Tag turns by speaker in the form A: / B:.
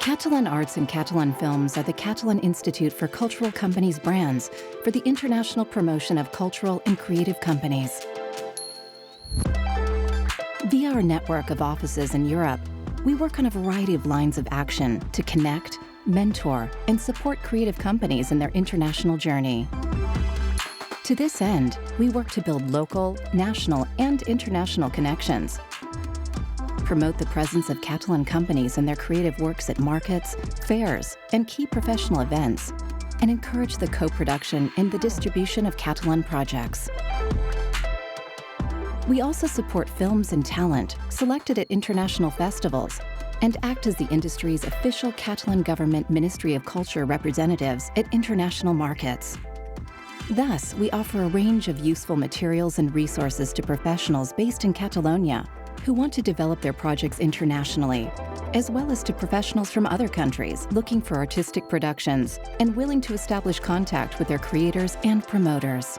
A: Catalan Arts and Catalan Films are the Catalan Institute for Cultural Companies brands for the international promotion of cultural and creative companies. Via our network of offices in Europe, we work on a variety of lines of action to connect, mentor, and support creative companies in their international journey. To this end, we work to build local, national, and international connections, promote the presence of Catalan companies and their creative works at markets, fairs, and key professional events, and encourage the co-production and the distribution of Catalan projects. We also support films and talent selected at international festivals and act as the industry's official Catalan Government Ministry of Culture representatives at international markets. Thus, we offer a range of useful materials and resources to professionals based in Catalonia who want to develop their projects internationally, as well as to professionals from other countries looking for artistic productions and willing to establish contact with their creators and promoters.